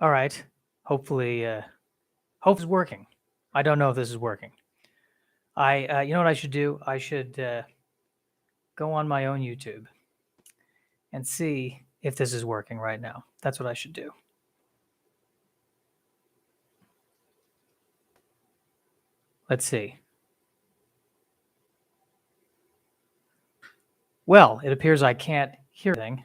All right. Hopefully, hope it's working. I don't know if this is working. You know what I should do? I should go on my own YouTube and see if this is working right now. That's what I should do. Let's see. Well, it appears I can't hear anything.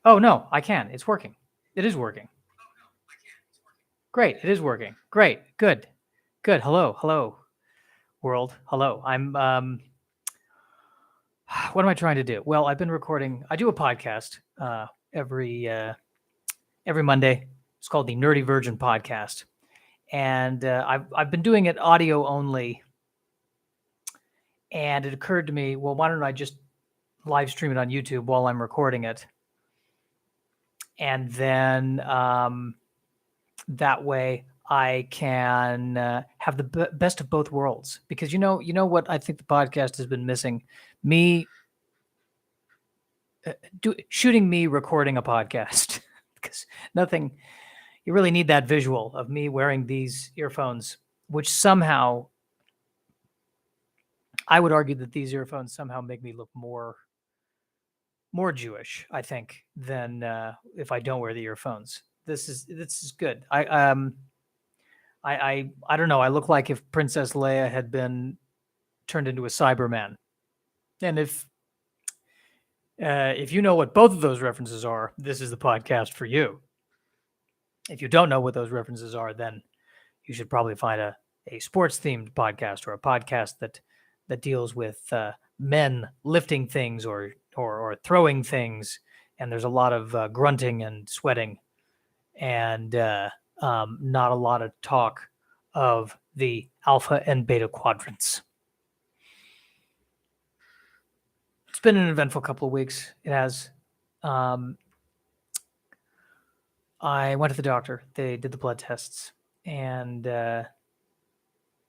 Oh, no, I can. It's working. It is working. Great. It is working. Great. Good. Good. Hello. Hello, world. Hello. What am I trying to do? Well, I've been recording. I do a podcast every Monday. It's called the Nerdy Virgin Podcast, and I've been doing it audio only. And it occurred to me, well, why don't I just live stream it on YouTube while I'm recording it, and then that way I can have the best of both worlds. Because you know what I think the podcast has been missing? Me shooting me recording a podcast. Because nothing, you really need that visual of me wearing these earphones, which somehow, I would argue that these earphones somehow make me look more Jewish, I think, than if I don't wear the earphones. This is good. I don't know. I look like if Princess Leia had been turned into a Cyberman. And if you know what both of those references are, this is the podcast for you. If you don't know what those references are, then you should probably find a sports themed podcast, or a podcast that deals with men lifting things or throwing things, and there's a lot of grunting and sweating, and not a lot of talk of the alpha and beta quadrants. It's been an eventful couple of weeks. It has. I went to the doctor. They did the blood tests, and by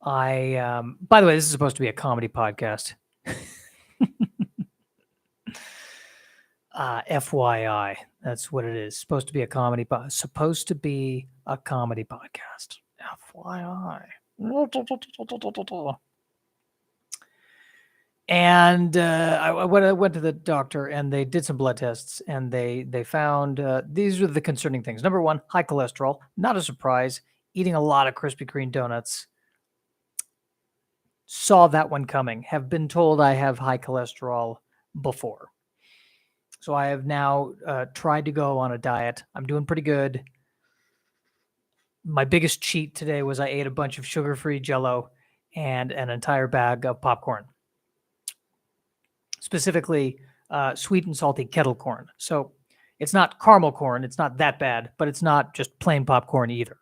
the way, this is supposed to be a comedy podcast. FYI, that's what it is. Supposed to be a comedy podcast. FYI. And I went to the doctor, and they did some blood tests, and they found these are the concerning things. Number one, high cholesterol. Not a surprise. Eating a lot of Krispy Kreme donuts. Saw that one coming. Have been told I have high cholesterol before. So I have now tried to go on a diet. I'm doing pretty good. My biggest cheat today was I ate a bunch of sugar-free Jell-O and an entire bag of popcorn. Specifically, sweet and salty kettle corn. So it's not caramel corn. It's not that bad, but it's not just plain popcorn either.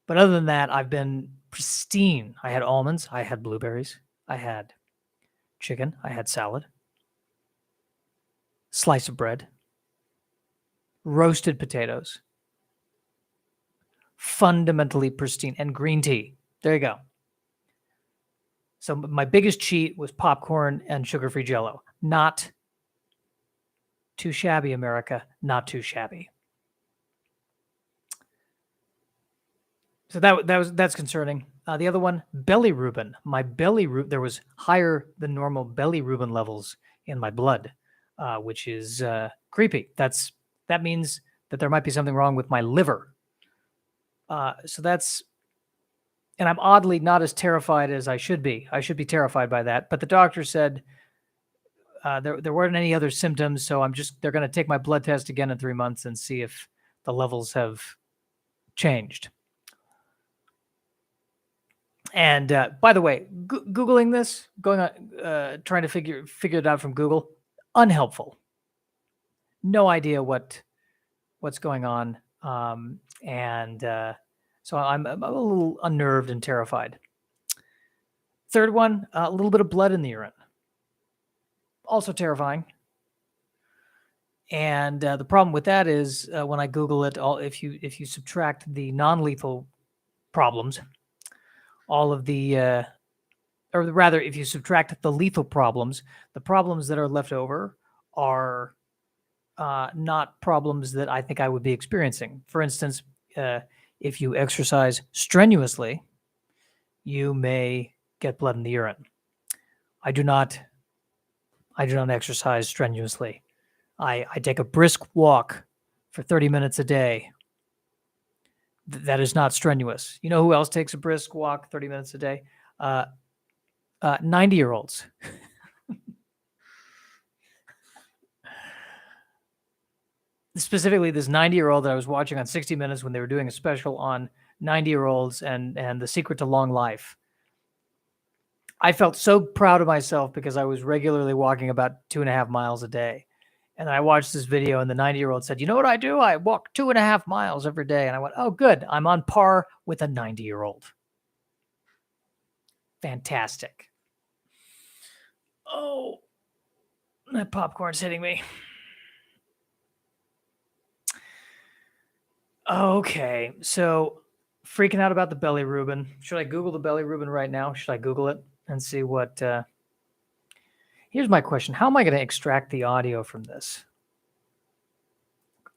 But other than that, I've been pristine. I had almonds. I had blueberries. I had chicken. I had salad. Slice of bread. Roasted potatoes. Fundamentally pristine. And green tea. There you go. So my biggest cheat was popcorn and sugar-free Jell-O. Not too shabby, America. Not too shabby. So that's concerning. The other one, bilirubin. My bilirubin, there was higher than normal bilirubin levels in my blood, which is creepy. That means that there might be something wrong with my liver. So that's. And I'm oddly not as terrified as I should be. I should be terrified by that. But the doctor said there weren't any other symptoms, so they're going to take my blood test again in 3 months and see if the levels have changed. And by the way, Googling this, going on, trying to figure it out from Google, unhelpful. No idea what's going on, so I'm a little unnerved and terrified. Third one, a little bit of blood in the urine. Also terrifying. And the problem with that is when I Google it, if you subtract the non-lethal problems, all of the, or rather, if you subtract the lethal problems, the problems that are left over are not problems that I think I would be experiencing. For instance, if you exercise strenuously, you may get blood in the urine. I do not exercise strenuously. I take a brisk walk for 30 minutes a day. That is not strenuous. You know who else takes a brisk walk 30 minutes a day? 90-year-olds. Specifically, this 90-year-old that I was watching on 60 Minutes when they were doing a special on 90-year-olds and the secret to long life. I felt so proud of myself because I was regularly walking about 2.5 miles a day. And I watched this video and the 90-year-old said, you know what I do? I walk 2.5 miles every day. And I went, oh, good. I'm on par with a 90-year-old. Fantastic. Oh, that popcorn's hitting me. Okay, so freaking out about the bilirubin. Should I Google the bilirubin right now? Should I Google it and see what... Here's my question. How am I going to extract the audio from this?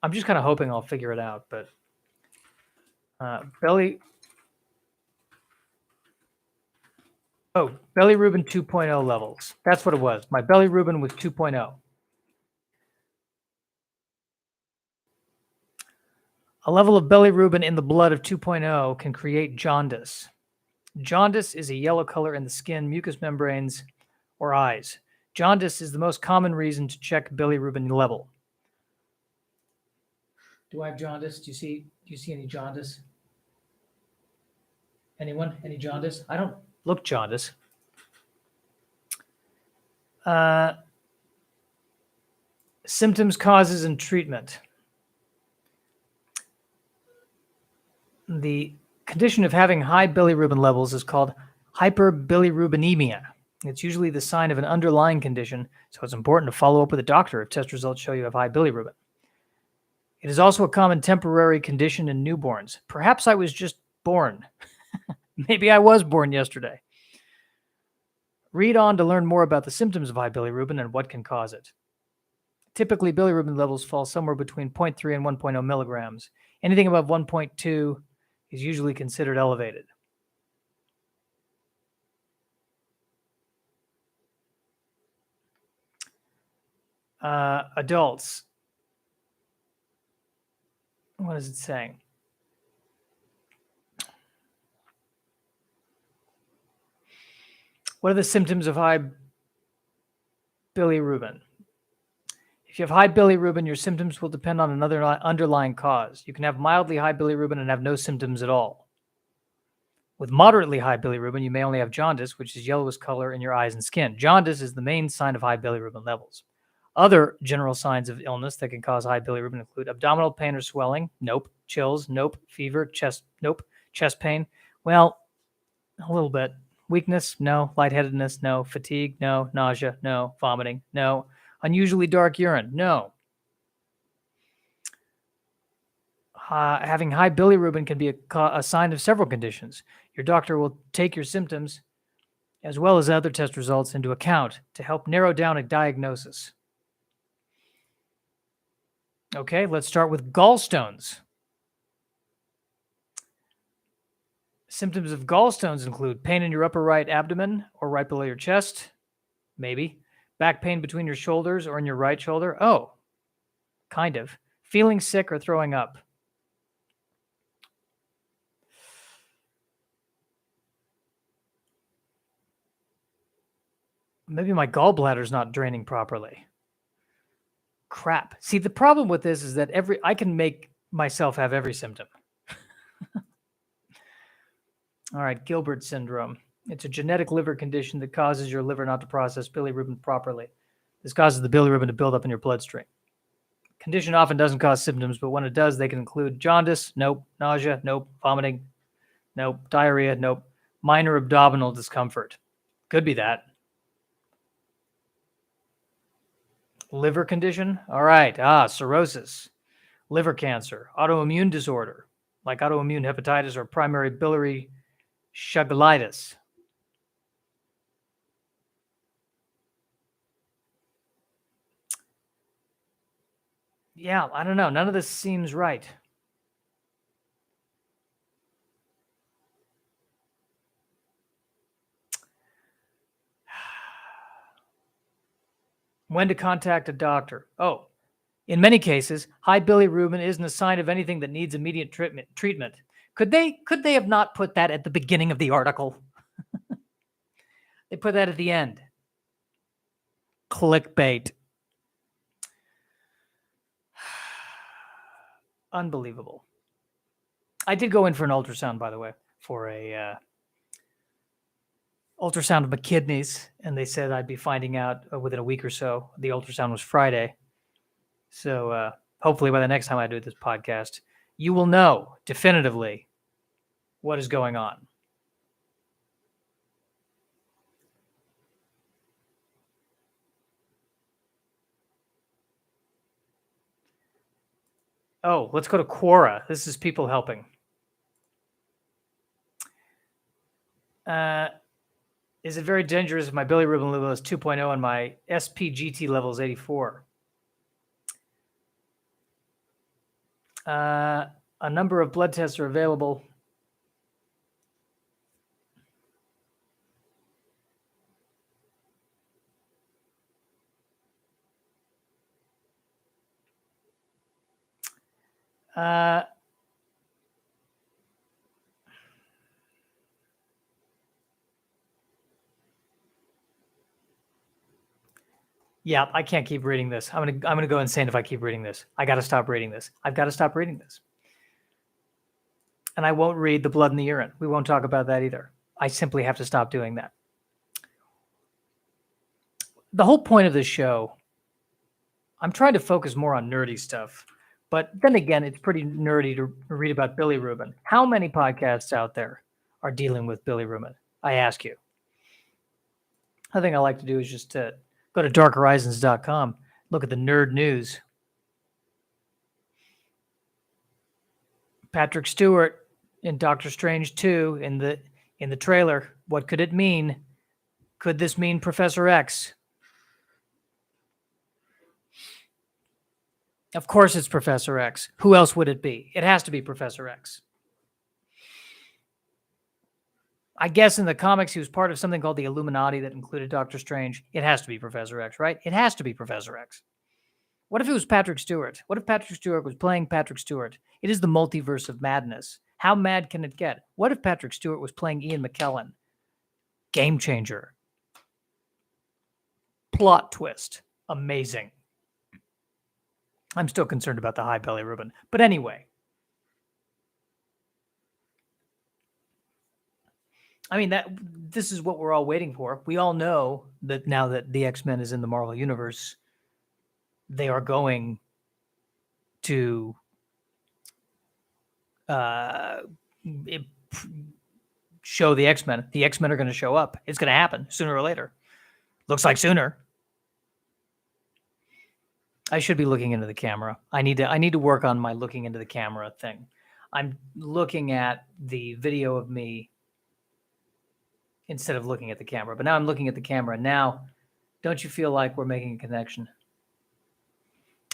I'm just kind of hoping I'll figure it out, but... bilirubin 2.0 levels. That's what it was. My bilirubin was 2.0. A level of bilirubin in the blood of 2.0 can create jaundice. Jaundice is a yellow color in the skin, mucous membranes, or eyes. Jaundice is the most common reason to check bilirubin level. Do I have jaundice? Do you see any jaundice? Anyone? Any jaundice? I don't look jaundice. Symptoms, causes, and treatment. The condition of having high bilirubin levels is called hyperbilirubinemia. It's usually the sign of an underlying condition, so it's important to follow up with a doctor if test results show you have high bilirubin. It is also a common temporary condition in newborns. Perhaps I was just born. Maybe I was born yesterday. Read on to learn more about the symptoms of high bilirubin and what can cause it. Typically, bilirubin levels fall somewhere between 0.3 and 1.0 milligrams. Anything above 1.2 is usually considered elevated. Adults. What is it saying? What are the symptoms of high bilirubin? If you have high bilirubin, your symptoms will depend on another underlying cause. You can have mildly high bilirubin and have no symptoms at all. With moderately high bilirubin, you may only have jaundice, which is yellowish color in your eyes and skin. Jaundice is the main sign of high bilirubin levels. Other general signs of illness that can cause high bilirubin include abdominal pain or swelling. Nope. Chills. Nope. Fever. Chest. Nope. Chest pain. Well, a little bit. Weakness. No. Lightheadedness. No. Fatigue. No. Nausea. No. Vomiting. No. Unusually dark urine. No. Having high bilirubin can be a sign of several conditions. Your doctor will take your symptoms as well as other test results into account to help narrow down a diagnosis. Okay, let's start with gallstones. Symptoms of gallstones include pain in your upper right abdomen or right below your chest, maybe. Back pain between your shoulders or in your right shoulder. Oh, kind of. Feeling sick or throwing up. Maybe my gallbladder's not draining properly. Crap. See, the problem with this is that I can make myself have every symptom. All right, Gilbert Syndrome. It's a genetic liver condition that causes your liver not to process bilirubin properly. This causes the bilirubin to build up in your bloodstream. Condition often doesn't cause symptoms, but when it does, they can include jaundice, nope. Nausea, nope. Vomiting, nope. Diarrhea, nope. Minor abdominal discomfort. Could be that. Liver condition? All right. Cirrhosis. Liver cancer. Autoimmune disorder, like autoimmune hepatitis or primary biliary chagullitis. Yeah, I don't know. None of this seems right. When to contact a doctor? Oh, in many cases, high bilirubin isn't a sign of anything that needs immediate treatment. Could they have not put that at the beginning of the article? They put that at the end. Clickbait. Unbelievable. I did go in for an ultrasound, by the way, for a ultrasound of my kidneys, and they said I'd be finding out within a week or so. The ultrasound was Friday. So hopefully by the next time I do this podcast, you will know definitively what is going on. Oh, let's go to Quora. This is people helping. Is it very dangerous if my bilirubin level is 2.0 and my SPGT level is 84? A number of blood tests are available. Yeah, I can't keep reading this. I'm gonna go insane if I keep reading this. I got to stop reading this. I've got to stop reading this. And I won't read the blood in the urine. We won't talk about that either. I simply have to stop doing that. The whole point of this show, I'm trying to focus more on nerdy stuff. But then again, it's pretty nerdy to read about bilirubin. How many podcasts out there are dealing with bilirubin? I ask you. The thing I like to do is just to go to darkhorizons.com, look at the nerd news. Patrick Stewart in Doctor Strange 2 in the trailer. What could it mean? Could this mean Professor X? Of course it's Professor X. Who else would it be? It has to be Professor X. I guess in the comics he was part of something called the Illuminati that included Doctor Strange. It has to be Professor X, right? It has to be Professor X. What if it was Patrick Stewart? What if Patrick Stewart was playing Patrick Stewart? It is the multiverse of madness. How mad can it get? What if Patrick Stewart was playing Ian McKellen? Game changer. Plot twist. Amazing. I'm still concerned about the high bilirubin. But anyway. I mean, this is what we're all waiting for. We all know that now that the X-Men is in the Marvel Universe, they are going to show the X-Men. The X-Men are going to show up. It's going to happen sooner or later. Looks like sooner. I should be looking into the camera. I need to work on my looking into the camera thing. I'm looking at the video of me instead of looking at the camera. But now I'm looking at the camera. Now, don't you feel like we're making a connection?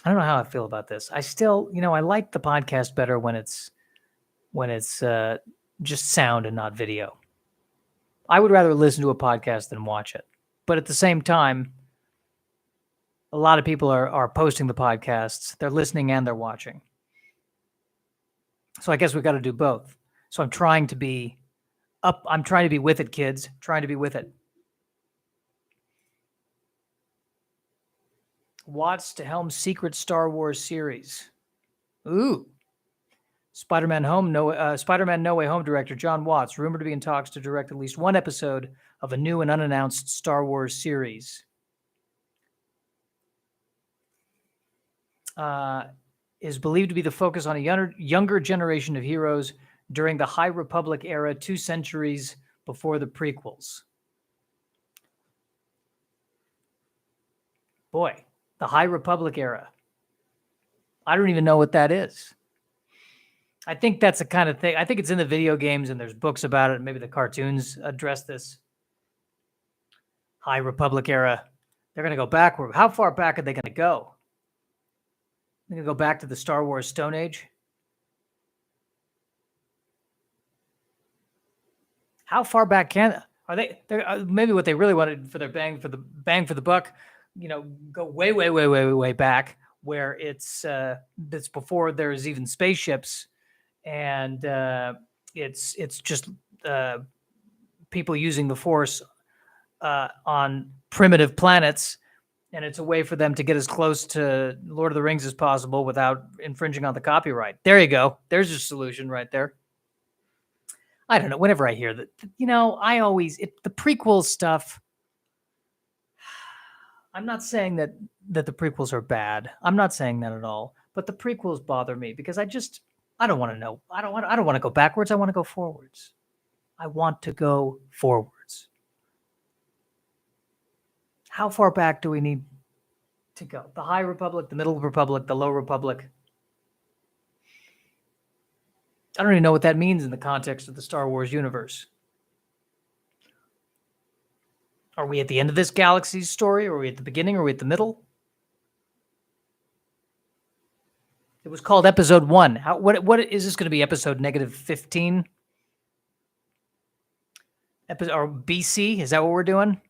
I don't know how I feel about this. I still, I like the podcast better when it's just sound and not video. I would rather listen to a podcast than watch it. But at the same time, a lot of people are posting the podcasts. They're listening and they're watching. So I guess we've got to do both. So I'm trying to be up. I'm trying to be with it, kids. Trying to be with it. Watts to helm secret Star Wars series. Ooh. Spider-Man No Way Home director John Watts, rumored to be in talks to direct at least one episode of a new and unannounced Star Wars series. Is believed to be the focus on a younger generation of heroes during the High Republic era, 2 centuries before the prequels. Boy, the High Republic era. I don't even know what that is. I think that's the kind of thing. I think it's in the video games and there's books about it. Maybe the cartoons address this. High Republic era. They're going to go backward. How far back are they going to go? I'm going to go back to the Star Wars Stone Age. How far back are they? Maybe what they really wanted for their bang for the buck, go way back, where it's before there's even spaceships, and it's just people using the Force on primitive planets, and it's a way for them to get as close to Lord of the Rings as possible without infringing on the copyright. There you go. There's your solution right there. I don't know. Whenever I hear that, the prequel stuff. I'm not saying that the prequels are bad. I'm not saying that at all. But the prequels bother me because I don't want to know. I don't want to go backwards. I want to go forwards. I want to go forwards. How far back do we need to go? The High Republic, the Middle Republic, the Low Republic. I don't even know what that means in the context of the Star Wars universe. Are we at the end of this galaxy's story? Or are we at the beginning? Or are we at the middle? It was called Episode 1. What is this going to be? Episode -15? Or BC? Is that what we're doing?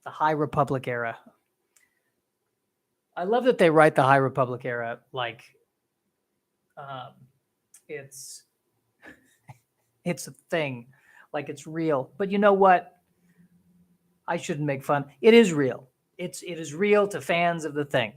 The High Republic era. I love that they write the High Republic era like it's a thing, like it's real. But you know what? I shouldn't make fun. It is real. It is real to fans of the thing.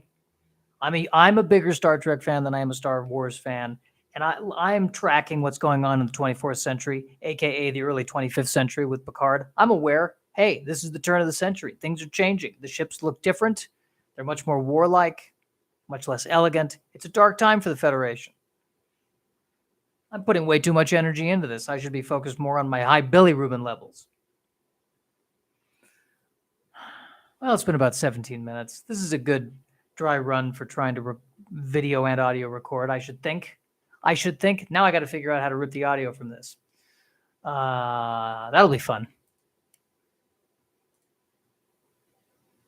I mean, I'm a bigger Star Trek fan than I am a Star Wars fan, and I'm tracking what's going on in the 24th century, aka the early 25th century with Picard. I'm aware. Hey, this is the turn of the century. Things are changing. The ships look different. They're much more warlike, much less elegant. It's a dark time for the Federation. I'm putting way too much energy into this. I should be focused more on my high bilirubin levels. Well, it's been about 17 minutes. This is a good dry run for trying to video and audio record, I should think. Now I got to figure out how to rip the audio from this. That'll be fun.